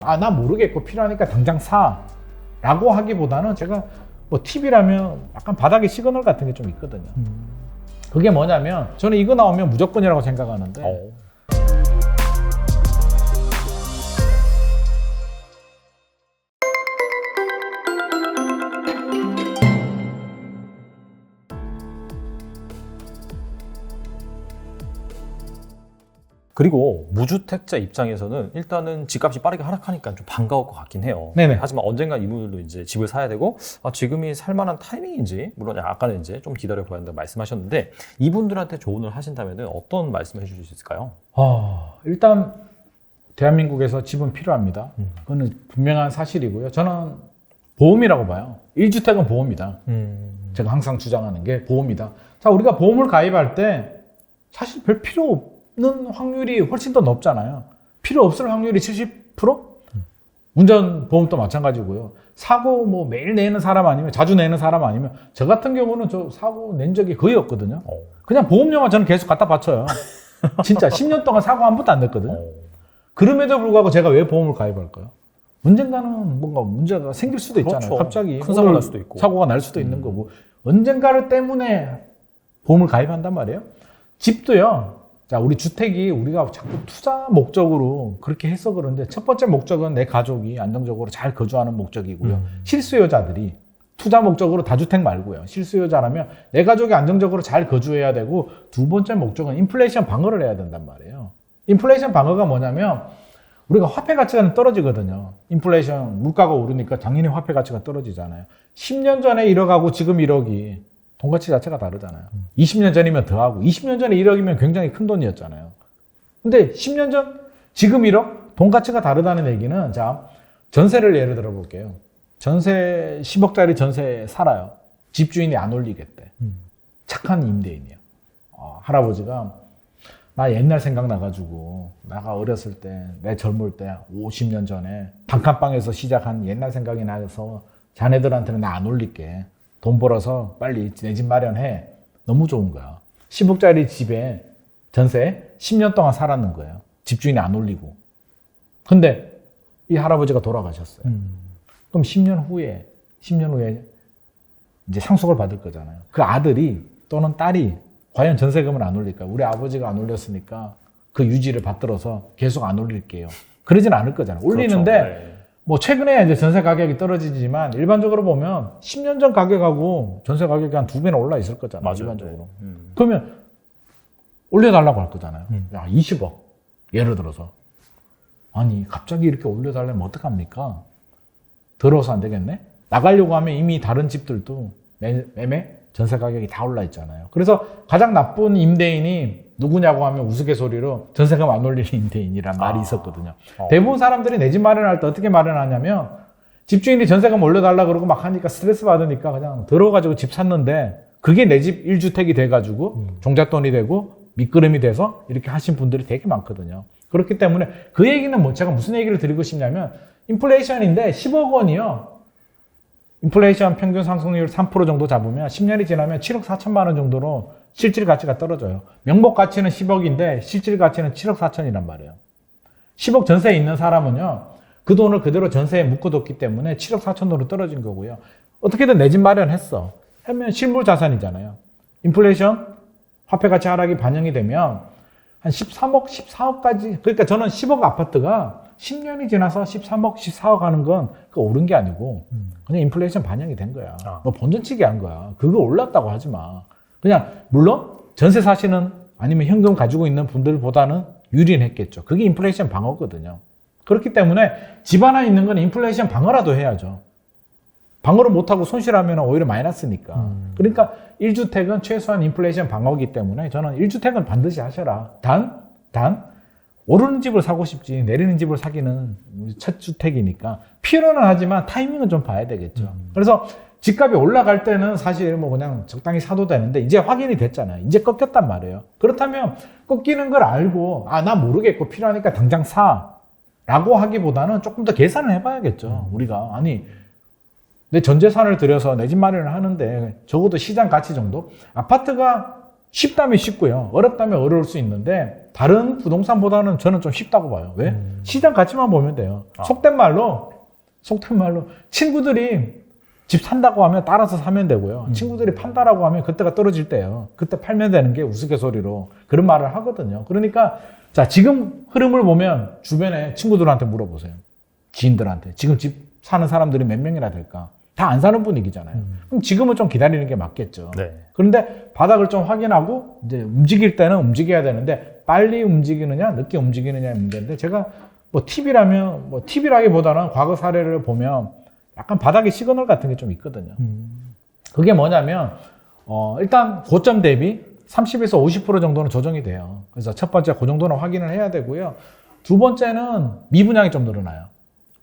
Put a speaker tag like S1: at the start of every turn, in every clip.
S1: 아, 나 모르겠고 필요하니까 당장 사 라고 하기보다는 제가 뭐 팁이라면 약간 바닥에 시그널 같은 게 좀 있거든요. 그게 뭐냐면 저는 이거 나오면 무조건이라고 생각하는데
S2: 그리고 무주택자 입장에서는 일단은 집값이 빠르게 하락하니까 좀 반가울 것 같긴 해요.
S1: 네네.
S2: 하지만 언젠가 이분들도 이제 집을 사야 되고 지금이 살만한 타이밍인지 물론 아까는 이제 좀 기다려 봐야 된다고 말씀하셨는데 이분들한테 조언을 하신다면 어떤 말씀을 해주실 수 있을까요?
S1: 일단 대한민국에서 집은 필요합니다. 그거는 분명한 사실이고요. 저는 보험이라고 봐요. 1주택은 보험이다. 제가 항상 주장하는 게 보험이다. 자, 우리가 보험을 가입할 때 사실 별 필요 없는 확률이 훨씬 더 높잖아요. 필요 없을 확률이 70%? 운전보험도 마찬가지고요. 사고 뭐 매일 내는 사람 아니면 자주 내는 사람 아니면 저 같은 경우는 저 사고 낸 적이 거의 없거든요. 그냥 보험료만 저는 계속 갖다 바쳐요. 진짜 10년 동안 사고 한 번도 안 냈거든요. 그럼에도 불구하고 제가 왜 보험을 가입할까요? 언젠가는 뭔가 문제가 생길 수도 있잖아요.
S2: 그렇죠.
S1: 갑자기
S2: 큰 사고가 날 수도 있고
S1: 사고가 날 수도 있는 거고 언젠가를 때문에 보험을 가입한단 말이에요. 집도요. 자, 우리 주택이 우리가 자꾸 투자 목적으로 그렇게 해서 그런데 첫 번째 목적은 내 가족이 안정적으로 잘 거주하는 목적이고요. 실수요자들이 투자 목적으로 다주택 말고요. 실수요자라면 내 가족이 안정적으로 잘 거주해야 되고 두 번째 목적은 인플레이션 방어를 해야 된단 말이에요. 인플레이션 방어가 뭐냐면 우리가 화폐 가치가 떨어지거든요. 인플레이션 물가가 오르니까 당연히 화폐 가치가 떨어지잖아요. 10년 전에 1억하고 지금 1억이 돈 가치 자체가 다르잖아요. 20년 전이면 더하고 20년 전에 1억이면 굉장히 큰 돈이었잖아요. 근데 10년 전 지금 1억 돈 가치가 다르다는 얘기는 자 전세를 예를 들어 볼게요. 전세 10억짜리 전세 살아요. 집주인이 안 올리겠대. 착한 임대인이에요. 할아버지가 나 옛날 생각나가지고 내가 어렸을 때 내 젊을 때 50년 전에 단칸방에서 시작한 옛날 생각이 나서 자네들한테는 나 안 올릴게. 돈 벌어서 빨리 내 집 마련해. 너무 좋은 거야. 10억짜리 집에 전세 10년 동안 살았는 거예요. 집주인이 안 올리고. 근데 이 할아버지가 돌아가셨어요. 그럼 10년 후에 이제 상속을 받을 거잖아요. 그 아들이 또는 딸이 과연 전세금을 안 올릴까? 우리 아버지가 안 올렸으니까 그 유지를 받들어서 계속 안 올릴게요. 그러진 않을 거잖아요. 올리는데
S2: 그렇죠. 네.
S1: 뭐 최근에 이제 전세 가격이 떨어지지만 일반적으로 보면 10년 전 가격하고 전세 가격이 한 2배는 올라 있을 거잖아요.
S2: 맞아요.
S1: 일반적으로. 그러면 올려달라고 할 거잖아요. 야, 20억. 예를 들어서. 아니, 갑자기 이렇게 올려달라면 어떡합니까? 더러워서 안 되겠네? 나가려고 하면 이미 다른 집들도 매매, 전세 가격이 다 올라 있잖아요. 그래서 가장 나쁜 임대인이 누구냐고 하면 우스갯소리로 전세금 안 올리는 임대인이란 말이 있었거든요. 대부분 사람들이 내 집 마련할 때 어떻게 마련하냐면 집주인이 전세금 올려달라 그러고 막 하니까 스트레스 받으니까 그냥 들어가지고 집 샀는데 그게 내 집 1주택이 돼가지고 종잣돈이 되고 밑그림이 돼서 이렇게 하신 분들이 되게 많거든요. 그렇기 때문에 그 얘기는 뭐 제가 무슨 얘기를 드리고 싶냐면 인플레이션인데 10억 원이요. 인플레이션 평균 상승률 3% 정도 잡으면 10년이 지나면 7억 4천만 원 정도로 실질 가치가 떨어져요. 명목 가치는 10억인데 실질 가치는 7억 4천이란 말이에요. 10억 전세에 있는 사람은요. 그 돈을 그대로 전세에 묶어뒀기 때문에 7억 4천 돈으로 떨어진 거고요. 어떻게든 내 집 마련했어. 하면 실물 자산이잖아요. 인플레이션 화폐 가치 하락이 반영이 되면 한 13억, 14억까지 그러니까 저는 10억 아파트가 10년이 지나서 13억, 14억 하는 건 그 오른 게 아니고 그냥 인플레이션 반영이 된 거야. 너 본전치기 한 거야. 그거 올랐다고 하지 마. 그냥 물론 전세 사시는 아니면 현금 가지고 있는 분들보다는 유리했겠죠. 그게 인플레이션 방어거든요. 그렇기 때문에 집 하나 있는 건 인플레이션 방어라도 해야죠. 방어를 못하고 손실하면 오히려 마이너스니까. 그러니까 1주택은 최소한 인플레이션 방어이기 때문에 저는 1주택은 반드시 하셔라. 단 오르는 집을 사고 싶지 내리는 집을 사기는 첫 주택이니까 필요는 하지만 타이밍은 좀 봐야 되겠죠. 그래서 집값이 올라갈 때는 사실 뭐 그냥 적당히 사도 되는데 이제 확인이 됐잖아요. 이제 꺾였단 말이에요. 그렇다면 꺾이는 걸 알고 나 모르겠고 필요하니까 당장 사 라고 하기보다는 조금 더 계산을 해봐야겠죠. 우리가 아니 내 전 재산을 들여서 내 집 마련을 하는데 적어도 시장 가치 정도? 아파트가 쉽다면 쉽고요. 어렵다면 어려울 수 있는데 다른 부동산보다는 저는 좀 쉽다고 봐요. 왜? 시장 가치만 보면 돼요. 속된 말로 친구들이 집 산다고 하면 따라서 사면 되고요. 친구들이 판다라고 하면 그때가 떨어질 때예요. 그때 팔면 되는 게 우스갯소리로 그런 말을 하거든요. 그러니까 자, 지금 흐름을 보면 주변에 친구들한테 물어보세요. 지인들한테. 지금 집 사는 사람들이 몇 명이나 될까? 다 안 사는 분위기잖아요. 그럼 지금은 좀 기다리는 게 맞겠죠.
S2: 네.
S1: 그런데 바닥을 좀 확인하고 이제 움직일 때는 움직여야 되는데 빨리 움직이느냐, 늦게 움직이느냐의 문제인데 제가 뭐 팁이라기보다는 과거 사례를 보면 약간 바닥의 시그널 같은 게 좀 있거든요. 그게 뭐냐면 일단 고점 대비 30에서 50% 정도는 조정이 돼요. 그래서 첫 번째 그 정도는 확인을 해야 되고요. 두 번째는 미분양이 좀 늘어나요.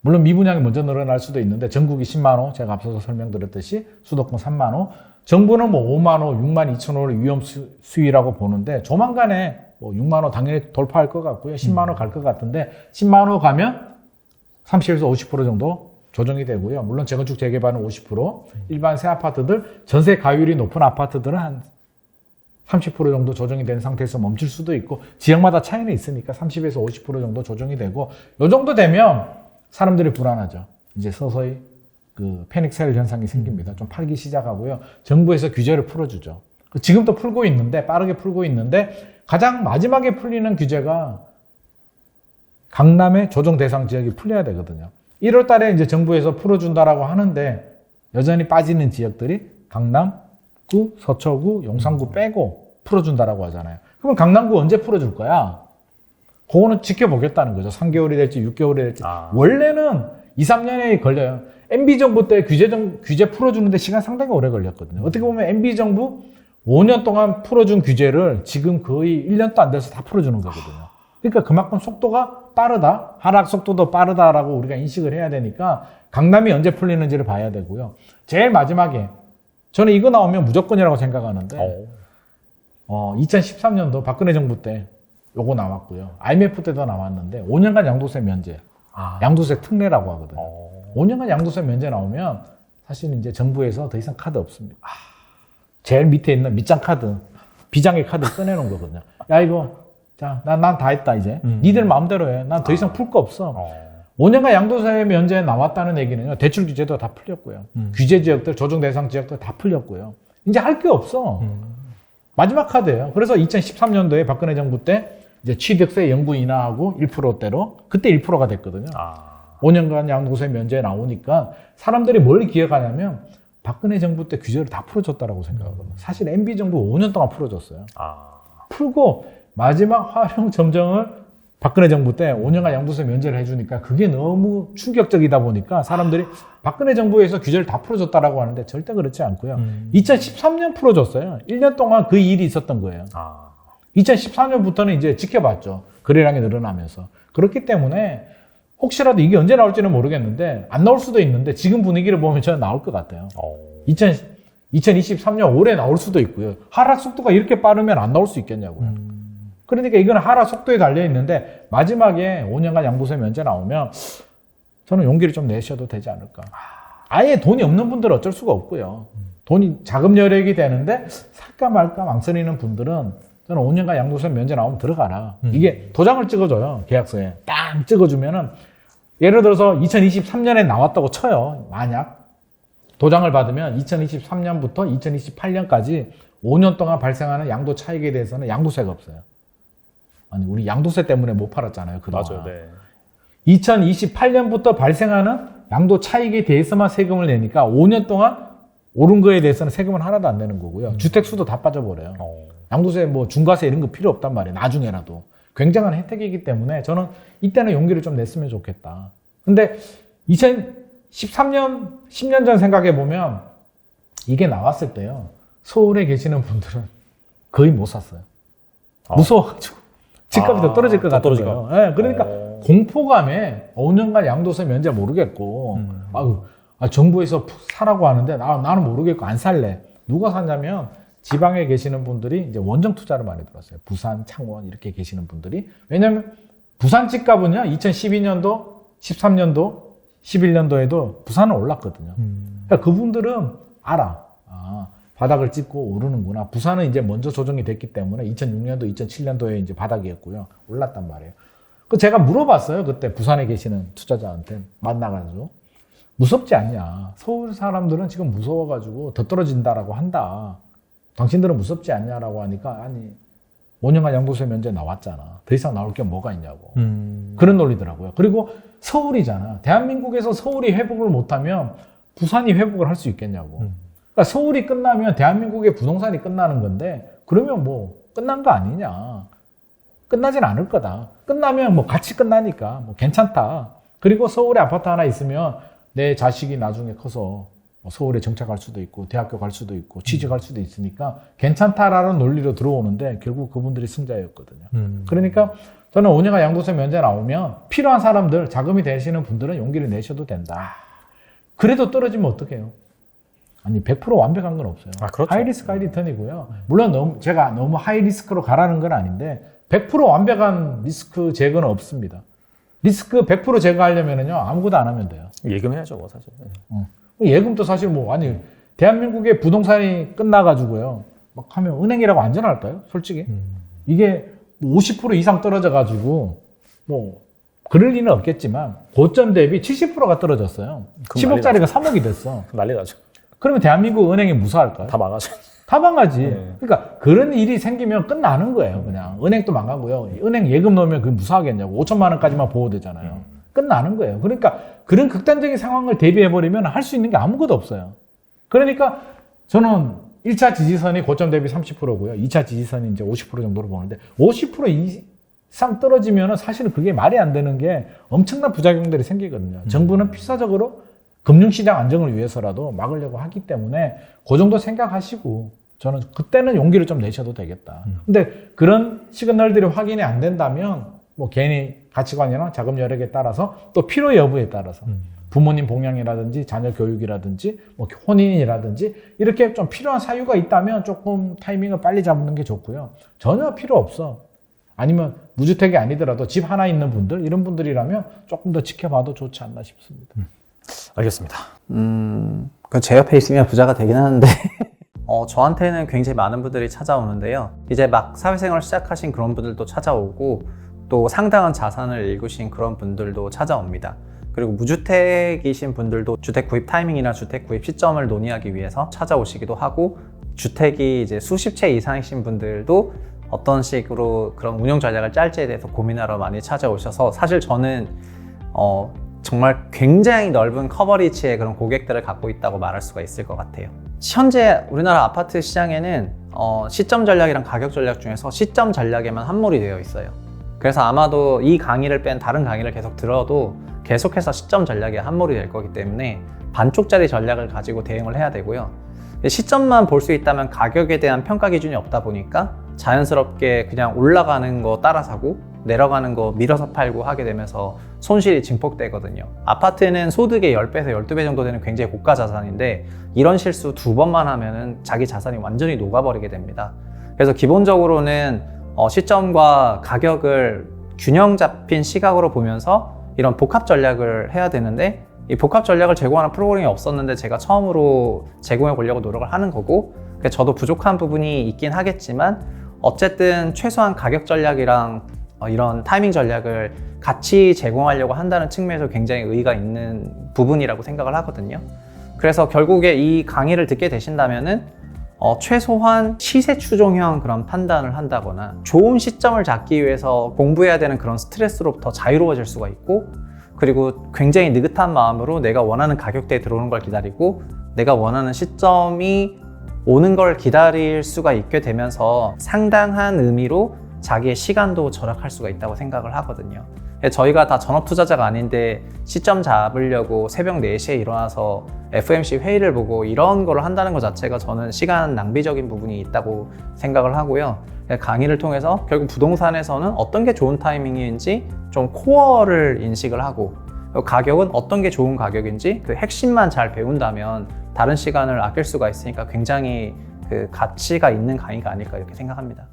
S1: 물론 미분양이 먼저 늘어날 수도 있는데 전국이 10만 호, 제가 앞서서 설명드렸듯이 수도권 3만 호, 정부는 뭐 5만 호, 6만 2천 호를 위험 수위라고 보는데 조만간에 뭐 6만 호 당연히 돌파할 것 같고요. 10만 호 갈 것 같은데 10만 호 가면 30에서 50% 정도 조정이 되고요. 물론 재건축 재개발은 50%, 일반 새 아파트들, 전세 가율이 높은 아파트들은 한 30% 정도 조정이 된 상태에서 멈출 수도 있고 지역마다 차이는 있으니까 30에서 50% 정도 조정이 되고 이 정도 되면 사람들이 불안하죠. 이제 서서히 그 패닉셀 현상이 생깁니다. 좀 팔기 시작하고요. 정부에서 규제를 풀어주죠. 지금도 풀고 있는데 빠르게 풀고 있는데 가장 마지막에 풀리는 규제가 강남의 조정 대상 지역이 풀려야 되거든요. 1월 달에 이제 정부에서 풀어준다라고 하는데 여전히 빠지는 지역들이 강남구, 서초구, 용산구 빼고 풀어준다라고 하잖아요. 그러면 강남구 언제 풀어줄 거야? 그거는 지켜보겠다는 거죠. 3개월이 될지 6개월이 될지. 원래는 2, 3년에 걸려요. MB정부 때 규제 풀어주는데 시간 상당히 오래 걸렸거든요. 어떻게 보면 MB정부 5년 동안 풀어준 규제를 지금 거의 1년도 안 돼서 다 풀어주는 거거든요. 그러니까 그만큼 속도가 빠르다. 하락 속도도 빠르다라고 우리가 인식을 해야 되니까 강남이 언제 풀리는지를 봐야 되고요. 제일 마지막에 저는 이거 나오면 무조건이라고 생각하는데 2013년도 박근혜 정부 때 요거 나왔고요. IMF 때도 나왔는데 5년간 양도세 면제, 양도세 특례라고 하거든요. 5년간 양도세 면제 나오면 사실 이제 정부에서 더 이상 카드 없습니다. 제일 밑에 있는 밑장 카드, 비장의 카드 꺼내놓은 거거든요. 야 이거 자, 난 다 했다 이제. 니들 마음대로 해. 난 더 이상 풀 거 없어. 5년간 양도세 면제 나왔다는 얘기는요. 대출 규제도 다 풀렸고요. 규제 지역들, 조정 대상 지역들 다 풀렸고요. 이제 할 게 없어. 마지막 카드예요. 그래서 2013년도에 박근혜 정부 때 이제 취득세 영부 인하하고 1%대로 그때 1%가 됐거든요. 5년간 양도세 면제 나오니까 사람들이 뭘 기억하냐면 박근혜 정부 때 규제를 다 풀어줬다라고 생각하거든요. 사실 MB 정부 5년 동안 풀어줬어요. 풀고 마지막 활용 점정을 박근혜 정부 때 5년간 양도세 면제를 해주니까 그게 너무 충격적이다 보니까 사람들이 박근혜 정부에서 규제를 다 풀어줬다라고 하는데 절대 그렇지 않고요. 2013년 풀어줬어요. 1년 동안 그 일이 있었던 거예요. 2014년부터는 이제 지켜봤죠. 거래량이 늘어나면서. 그렇기 때문에 혹시라도 이게 언제 나올지는 모르겠는데 안 나올 수도 있는데 지금 분위기를 보면 저는 나올 것 같아요. 2023년 올해 나올 수도 있고요. 하락 속도가 이렇게 빠르면 안 나올 수 있겠냐고요. 그러니까 이건 하락 속도에 달려 있는데 마지막에 5년간 양도세 면제 나오면 저는 용기를 좀 내셔도 되지 않을까. 아예 돈이 없는 분들은 어쩔 수가 없고요. 돈이 자금 여력이 되는데 살까 말까 망설이는 분들은 저는 5년간 양도세 면제 나오면 들어가라. 이게 도장을 찍어줘요. 계약서에. 딱 찍어주면은 예를 들어서 2023년에 나왔다고 쳐요. 만약 도장을 받으면 2023년부터 2028년까지 5년 동안 발생하는 양도 차익에 대해서는 양도세가 없어요. 아니 우리 양도세 때문에 못 팔았잖아요. 그동안.
S2: 맞아요. 네.
S1: 2028년부터 발생하는 양도 차익에 대해서만 세금을 내니까 5년 동안 오른 거에 대해서는 세금은 하나도 안 내는 거고요. 주택수도 다 빠져버려요. 양도세 뭐 중과세 이런 거 필요 없단 말이에요. 나중에라도. 굉장한 혜택이기 때문에 저는 이때는 용기를 좀 냈으면 좋겠다. 근데 2013년, 10년 전 생각해 보면 이게 나왔을 때요. 서울에 계시는 분들은 거의 못 샀어요. 무서워가지고. 집값이 더 떨어질 것 같은 거예요. 네, 그러니까 공포감에 5년간 양도세 면제 모르겠고, 정부에서 사라고 하는데 나는 모르겠고 안 살래. 누가 샀냐면 지방에 계시는 분들이 이제 원정 투자를 많이 들었어요. 부산, 창원 이렇게 계시는 분들이. 왜냐면 부산 집값은요, 2012년도, 13년도, 11년도에도 부산은 올랐거든요. 그러니까 그분들은 알아. 바닥을 찍고 오르는구나. 부산은 이제 먼저 조정이 됐기 때문에 2006년도, 2007년도에 이제 바닥이었고요. 올랐단 말이에요. 그 제가 물어봤어요. 그때 부산에 계시는 투자자한테 만나가지고. 무섭지 않냐. 서울 사람들은 지금 무서워가지고 더 떨어진다라고 한다. 당신들은 무섭지 않냐라고 하니까 아니 5년간 양도세 면제 나왔잖아. 더 이상 나올 게 뭐가 있냐고. 그런 논리더라고요. 그리고 서울이잖아. 대한민국에서 서울이 회복을 못하면 부산이 회복을 할 수 있겠냐고. 그러니까 서울이 끝나면 대한민국의 부동산이 끝나는 건데 그러면 뭐 끝난 거 아니냐. 끝나진 않을 거다. 끝나면 뭐 같이 끝나니까 뭐 괜찮다. 그리고 서울에 아파트 하나 있으면 내 자식이 나중에 커서 서울에 정착할 수도 있고 대학교 갈 수도 있고 취직할 수도 있으니까 괜찮다라는 논리로 들어오는데 결국 그분들이 승자였거든요. 그러니까 저는 5년간 양도세 면제 나오면 필요한 사람들, 자금이 되시는 분들은 용기를 내셔도 된다. 그래도 떨어지면 어떡해요? 아니 100% 완벽한 건 없어요.
S2: 그렇죠.
S1: 하이리스크 하이리턴이고요. 물론 제가 너무 하이리스크로 가라는 건 아닌데 100% 완벽한 리스크 제거는 없습니다. 리스크 100% 제거하려면요 아무것도 안 하면 돼요.
S2: 예금해야죠, 뭐 사실.
S1: 예금도 사실 뭐 아니 대한민국의 부동산이 끝나가지고요 막 하면 은행이라고 안전할까요? 솔직히 이게 50% 이상 떨어져가지고 뭐 그럴 리는 없겠지만 고점 대비 70%가 떨어졌어요. 10억짜리가 3억이 됐어.
S2: 난리 나죠.
S1: 그러면 대한민국 은행이 무사할까요?
S2: 다 망하죠.
S1: 다 망하지.
S2: 네.
S1: 그러니까 그런 일이 생기면 끝나는 거예요. 그냥 은행도 망하고요. 은행 예금 넣으면 그게 무사하겠냐고. 5천만 원까지만 보호되잖아요. 끝나는 거예요. 그러니까 그런 극단적인 상황을 대비해버리면 할 수 있는 게 아무것도 없어요. 그러니까 저는 1차 지지선이 고점 대비 30%고요. 2차 지지선이 이제 50% 정도로 보는데 50% 이상 떨어지면 사실은 그게 말이 안 되는 게 엄청난 부작용들이 생기거든요. 정부는 필사적으로 금융시장 안정을 위해서라도 막으려고 하기 때문에 그 정도 생각하시고 저는 그때는 용기를 좀 내셔도 되겠다. 근데 그런 시그널들이 확인이 안 된다면 뭐 괜히 가치관이나 자금 여력에 따라서 또 필요 여부에 따라서 부모님 봉양이라든지 자녀 교육이라든지 뭐 혼인이라든지 이렇게 좀 필요한 사유가 있다면 조금 타이밍을 빨리 잡는 게 좋고요. 전혀 필요 없어. 아니면 무주택이 아니더라도 집 하나 있는 분들 이런 분들이라면 조금 더 지켜봐도 좋지 않나 싶습니다.
S2: 알겠습니다.
S3: 그건 제 옆에 있으면 부자가 되긴 하는데 저한테는 굉장히 많은 분들이 찾아오는데요. 이제 막 사회생활 시작하신 그런 분들도 찾아오고 또 상당한 자산을 일구신 그런 분들도 찾아옵니다. 그리고 무주택이신 분들도 주택 구입 타이밍이나 주택 구입 시점을 논의하기 위해서 찾아오시기도 하고 주택이 이제 수십 채 이상이신 분들도 어떤 식으로 그런 운영 전략을 짤지에 대해서 고민하러 많이 찾아오셔서 사실 저는 정말 굉장히 넓은 커버리지의 그런 고객들을 갖고 있다고 말할 수가 있을 것 같아요. 현재 우리나라 아파트 시장에는 시점 전략이랑 가격 전략 중에서 시점 전략에만 함몰이 되어 있어요. 그래서 아마도 이 강의를 뺀 다른 강의를 계속 들어도 계속해서 시점 전략에 함몰이 될 거기 때문에 반쪽짜리 전략을 가지고 대응을 해야 되고요. 시점만 볼 수 있다면 가격에 대한 평가 기준이 없다 보니까 자연스럽게 그냥 올라가는 거 따라 사고 내려가는 거 밀어서 팔고 하게 되면서 손실이 증폭되거든요. 아파트는 소득의 10배에서 12배 정도 되는 굉장히 고가 자산인데 이런 실수 2번만 하면은 자기 자산이 완전히 녹아버리게 됩니다. 그래서 기본적으로는 시점과 가격을 균형 잡힌 시각으로 보면서 이런 복합 전략을 해야 되는데 이 복합 전략을 제공하는 프로그램이 없었는데 제가 처음으로 제공해 보려고 노력을 하는 거고 저도 부족한 부분이 있긴 하겠지만 어쨌든 최소한 가격 전략이랑 이런 타이밍 전략을 같이 제공하려고 한다는 측면에서 굉장히 의의가 있는 부분이라고 생각을 하거든요. 그래서 결국에 이 강의를 듣게 되신다면은 최소한 시세 추종형 그런 판단을 한다거나 좋은 시점을 잡기 위해서 공부해야 되는 그런 스트레스로부터 자유로워질 수가 있고 그리고 굉장히 느긋한 마음으로 내가 원하는 가격대에 들어오는 걸 기다리고 내가 원하는 시점이 오는 걸 기다릴 수가 있게 되면서 상당한 의미로 자기의 시간도 절약할 수가 있다고 생각을 하거든요. 저희가 다 전업 투자자가 아닌데 시점 잡으려고 새벽 4시에 일어나서 FOMC 회의를 보고 이런 걸 한다는 것 자체가 저는 시간 낭비적인 부분이 있다고 생각을 하고요. 강의를 통해서 결국 부동산에서는 어떤 게 좋은 타이밍인지 좀 코어를 인식을 하고 가격은 어떤 게 좋은 가격인지 그 핵심만 잘 배운다면 다른 시간을 아낄 수가 있으니까 굉장히 그 가치가 있는 강의가 아닐까 이렇게 생각합니다.